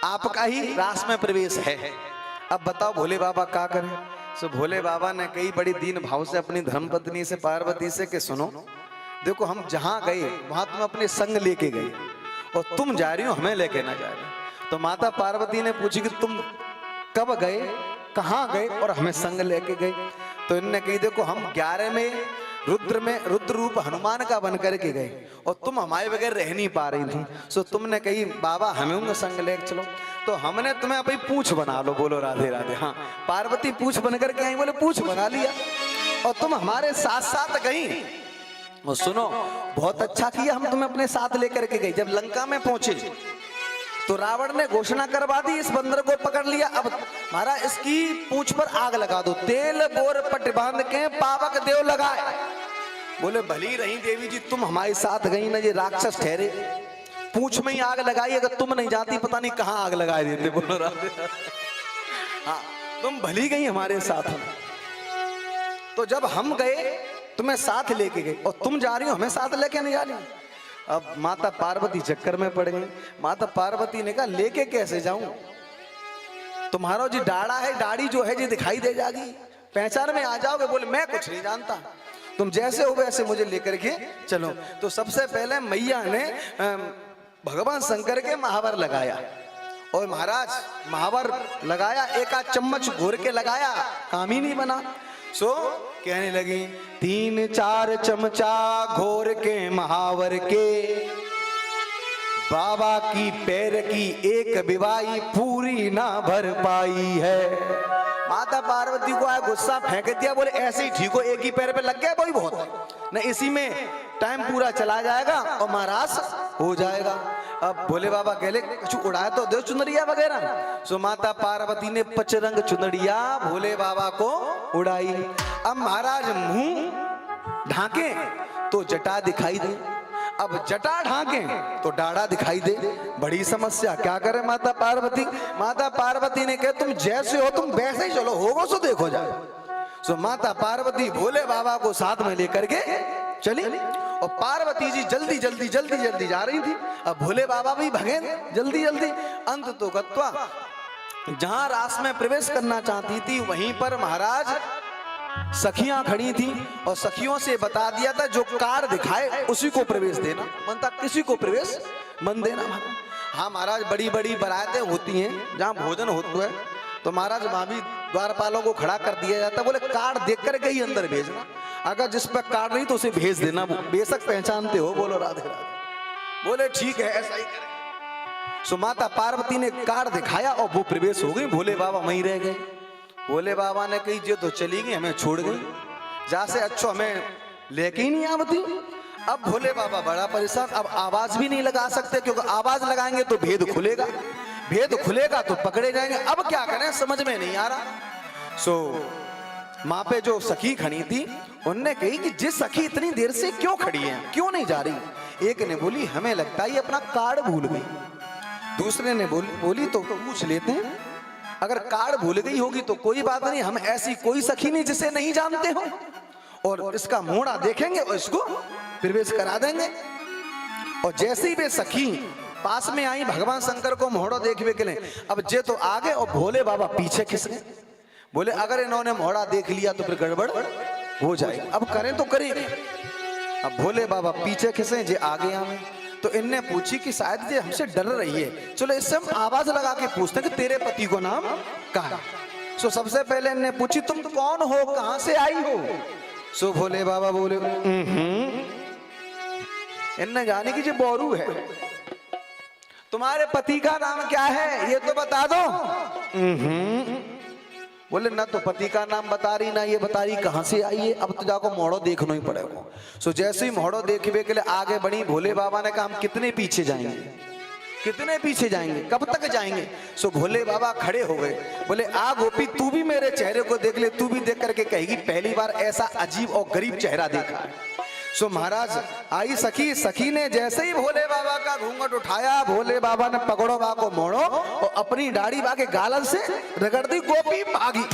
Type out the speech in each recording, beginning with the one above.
आपका ही रास में प्रवेश है। अब बताओ भोले बाबा क्या करें। सो भोले बाबा ने कई बड़ी दीन भाव से अपनी धर्मपत्नी से पार्वती से कि सुनो, देखो हम जहां गए वहां तुम अपने संग लेके गए और तुम जा रही हो हमें लेके ना जा रही। तो माता पार्वती ने पूछी कि तुम कब गए, कहाँ गए और हमें संग लेके गए। तो इनने कही देखो हम 11 में रुद्र रूप हनुमान का बन करके गए और तुम हमारे बगैर रह नहीं पा रही थी। सो तुमने कही बाबा हमें संग लेके चलो, तो हमने तुम्हें अपनी पूछ बना लो। बोलो राधे राधे। हाँ, पार्वती पूछ बन करके आई, बोले पूछ बना लिया और तुम हमारे साथ साथ गई। और सुनो बहुत अच्छा किया हम तुम्हें अपने साथ लेकर के गए। जब लंका में पहुंचे तो रावण ने घोषणा करवा दी, इस बंदर को पकड़ लिया, अब महाराज इसकी पूंछ पर आग लगा दो, तेल बोर पट बांध के पावक देव लगाए। बोले भली रही देवी जी, तुम हमारे साथ गई ना, ये राक्षस ठहरे, पूंछ में ही आग लगाई, अगर तुम नहीं जाती पता नहीं कहां आग लगा देते। बोलो राधे। हाँ, तुम भली गई हमारे साथ। तो जब हम गए तुम्हें साथ लेके गए और तुम जा रही हो हमें साथ लेके नहीं जा रही। अब माता पार्वती चक्कर में पड़ गई। माता पार्वती ने कहा लेके कैसे जाऊं, तुम्हारा जी डाड़ा है, डाड़ी जो है जी दिखाई दे जाएगी, पहचान में आ जाओगे। बोले मैं कुछ नहीं जानता, तुम जैसे हो वैसे मुझे लेकर के चलो। तो सबसे पहले मैया ने भगवान शंकर के महावर लगाया और महाराज महावर लगाया, एक आध चम्मच घोर के लगाया, काम ही नहीं बना। सो कहने लगी 3-4 चमचा घोर के महावर के, बाबा की पैर की एक बिवाई पूरी ना भर पाई है। माता पार्वती को आया गुस्सा, फेंक दिया, बोले ऐसे ही ठीक हो, एक ही पैर पे लग गया कोई बहुत है न, इसी में टाइम पूरा चला जाएगा और महाराज हो जाएगा। अब भोले बाबा कहले कुछ उड़ाया तो दो चुनरिया वगैरह। सो माता पार्वती ने 5 रंग चुनरिया भोले बाबा को उड़ाई। अब महाराज मुंह ढांके तो जटा दिखाई दे, अब जटा ढांके तो डाड़ा दिखाई दे। बड़ी समस्या, क्या करे माता पार्वती। माता पार्वती ने कहा तुम जैसे हो तुम वैसे ही चलो, होगो सो देखो जाए। सो माता पार्वती भोले बाबा को साथ में लेकर के चली और पार्वती जी जल्दी जल्दी जल्दी जल्दी जा रही थी। अब भोले बाबा भी भगे जल्दी जल्दी। अंत तो गत्वा जहां रास में प्रवेश करना चाहती थी वहीं पर महाराज सखियां खड़ी थी और सखियों से बता दिया था जो कार दिखाए उसी को प्रवेश देना, मनता किसी को प्रवेश मन देना। हाँ महाराज, बड़ी बड़ी बारातें होती हैं जहां भोजन होता है तो महाराज वहां भी द्वारपालों को खड़ा कर दिया जाता है, बोले कार्ड देख करके ही अंदर भेजना, अगर जिस पर कार्ड नहीं तो उसे भेज देना, बेशक पहचानते हो। बोलो राधे राधे। बोले ठीक है ऐसा ही करें। सो माता पार्वती ने कार्ड दिखाया और वो प्रवेश हो गई। भोले बाबा वहीं रह गए। भोले बाबा ने कही जो तो चली गई, हमें छोड़ गई, जहां से अच्छो हमें लेके ही नहीं आवती। अब भोले बाबा बड़ा परेशान, अब आवाज भी नहीं लगा सकते क्योंकि आवाज लगाएंगे तो भेद खुलेगा, भेद खुलेगा तो पकड़े जाएंगे। अब क्या करें समझ में नहीं आ रहा। सो माँ पे जो सखी खड़ी थी उनने कही कि जिस सखी इतनी देर से क्यों खड़ी है, क्यों नहीं जा रही। एक ने बोली हमें लगता है ये अपना कार्ड भूल गई। दूसरे ने बोली तो पूछ लेते हैं, अगर कार्ड भूल गई होगी तो कोई बात नहीं, हम ऐसी कोई सखी नहीं जिसे नहीं जानते हो और इसका मोड़ा देखेंगे और इसको प्रवेश करा देंगे। और जैसे ही वे सखी पास में आई भगवान शंकर को मोहड़ा देखने के लिए, अब जे तो आगे और भोले बाबा पीछे खिसके। बोले अगर इन्होंने मोहड़ा देख लिया तो फिर गड़बड़ हो जाएगी, अब करें तो करेंगे। अब भोले बाबा पीछे खिसे, जे आगे आवे। तो इनने पूछी कि शायद ये हमसे डर रही है, चलो इससे हम आवाज लगा के पूछते हैं कि तेरे पति को नाम कहा। सो सबसे पहले इनने पूछी तुम कौन हो, कहां से आई हो। सो भोले बाबा बोले इनने जाने की जो बोरू है, तुम्हारे पति का नाम क्या है ये तो बता दो। बोले ना तो पति का नाम बता रही ना ये बता रही कहां से आई है, अब तो जाको मोहड़ो देखना ही पड़ेगा। सो जैसे ही मोहड़ो देखने के लिए आगे बढ़ी, भोले बाबा ने कहा हम कितने पीछे जाएंगे, कितने पीछे जाएंगे, कब तक जाएंगे। सो भोले बाबा खड़े हो गए। बोले आ गोपी तू भी मेरे चेहरे को देख ले, तू भी देख करके कहेगी पहली बार ऐसा अजीब और गरीब चेहरा देखा है। सो महाराज आई सखी, सखी ने जैसे ही भोले बाबा का घूंघट उठाया, भोले बाबा ने पकड़ो बा को मोड़ो और अपनी दाढ़ी बा के गालन से रगड़ दी, गोपी भागी।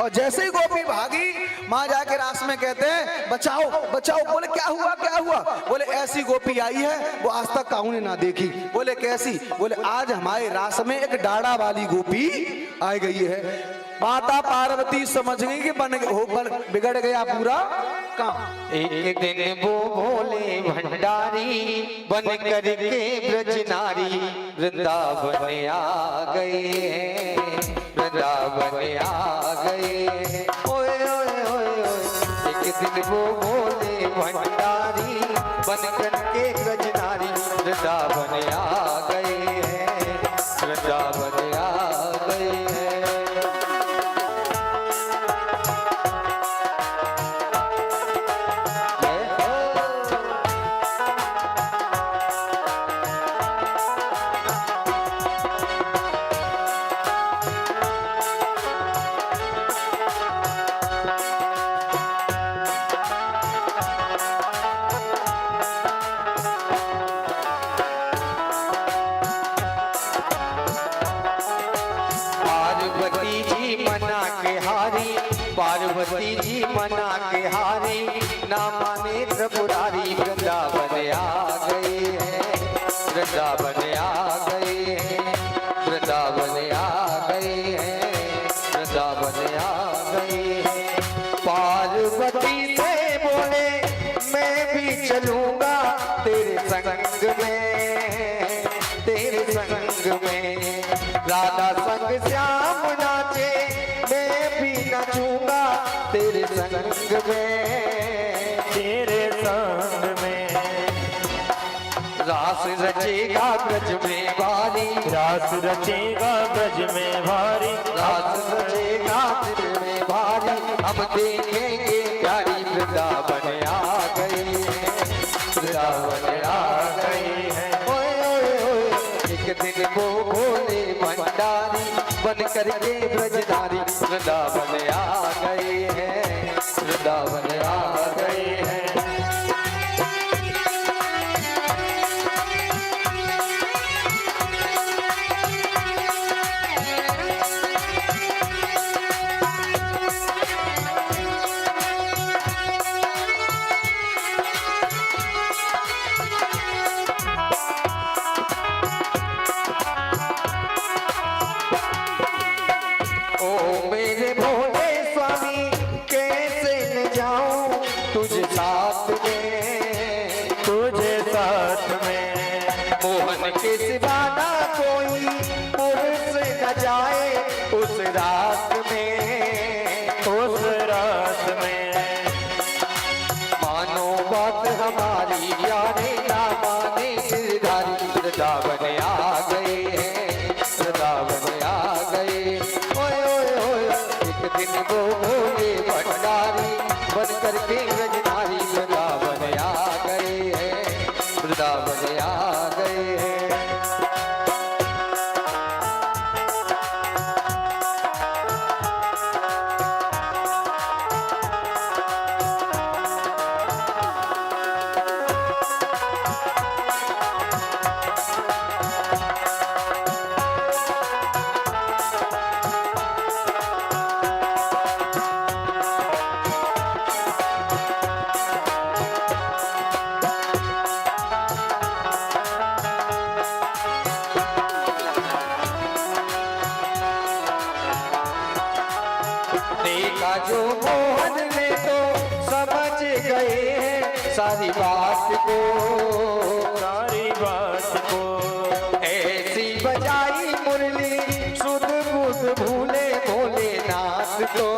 और जैसे ही गोपी भागी, माँ जाके रास में कहते हैं बचाओ बचाओ। बोले क्या हुआ क्या हुआ? बोले ऐसी गोपी आई है वो आज तक काहू ने ना देखी। बोले कैसी? बोले आज हमारे रास में एक डाड़ा वाली गोपी आ गई है। माता पार्वती समझ गई कि बिगड़ गया पूरा काम। एक दिन वो भोले भंडारी बन करके ब्रज नारी वृंदावन आ गए हैं, वृंदावन आ गए हैं। ओए ओए ओए ओए। एक दिन वो भोले भंडारी बन करके ब्रज नारी वृंदावन आ गए हैं, वृंदावन आ गए हैं। पार्वती जी मना के हारी, ना माने त्रिपुरारी वृंदावन आ गए हैं, वृंदावन आ गए हैं, वृंदावन आ गए हैं, वृंदावन आ गए हैं। पार्वती से बोले मैं भी चलूंगा तेरे संग में, तेरे संग में। राधा संग श्याम नाचे मैं भी नचूंगा तेरे संग में, तेरे संग में। रास रचेगा ब्रज में भारी, रास रचेगा ब्रज में भारी, रास रचेगा ब्रज में भारी। हम देखेंगे प्यारी वृंदावन आ गए हैं, वृंदावन आ गए हैं। ओए ओए ओए। एक दिन वो भोले भंडारी बन करके ब्रजधारी वृंदावन आ गए हैं, वृंदावन आ गए हैं। तुझे साथ में, तुझे साथ में। मोहन के सिवा ना कोई पुरुष न जाए उस रात में, उस रात में। मानो बात हमारी यारे ना माने गिरधारी वृंदावन आ गए हैं, वृंदावन आ गए। ओए ओए ओए। एक दिन वो भोले भंडारी बन करके ब्रजधारी वृंदावन आ गए हैं, वृंदावन आ गए हैं। देखा जो मोहन ने तो समझ गए हैं सारी बात को, सारी बात को। ऐसी बजाई मुरली सुध बुध भूले भोलेनाथ को,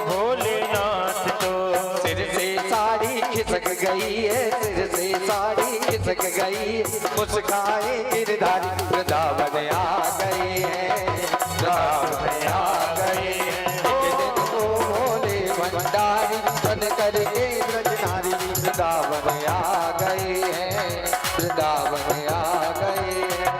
भोलेनाथ को। सिर से साड़ी खिसक गई है, सिर से साड़ी खिसक गई। मुस्काए गिरधारी वृंदावन आ गए हैं, वृंदावन आ गए हैं। भंडारी बन करके ब्रजधारी वृंदावन आ गए हैं, वृंदावन आ गए हैं।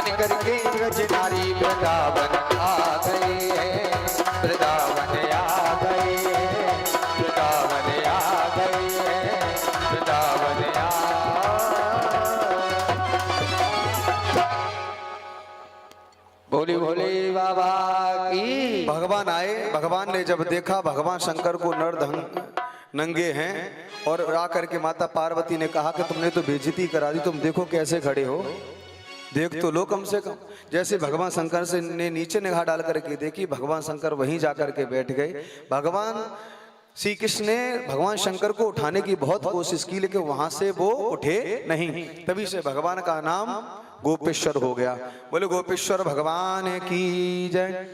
बन करके ब्रज नारी वृंदावन आ गए हैं, वृंदावन आ गए हैं, वृंदावन आ गए हैं, वृंदावन आ। बोली भोले बाबा की। भगवान आए, भगवान ने जब देखा भगवान शंकर को नंगे हैं और आकर के माता पार्वती ने कहा कि तुमने तो बेइज्जती करा दी, तुम देखो कैसे खड़े हो, देख तो लो कम से कम। जैसे भगवान शंकर से ने नीचे निगाह डाल करके देखी, भगवान शंकर वहीं जाकर के बैठ गए। भगवान श्री कृष्ण ने भगवान शंकर को उठाने की बहुत कोशिश की, लेकिन वहां से वो उठे नहीं। तभी से भगवान का नाम गोपेश्वर हो गया। बोले गोपेश्वर भगवान की जय।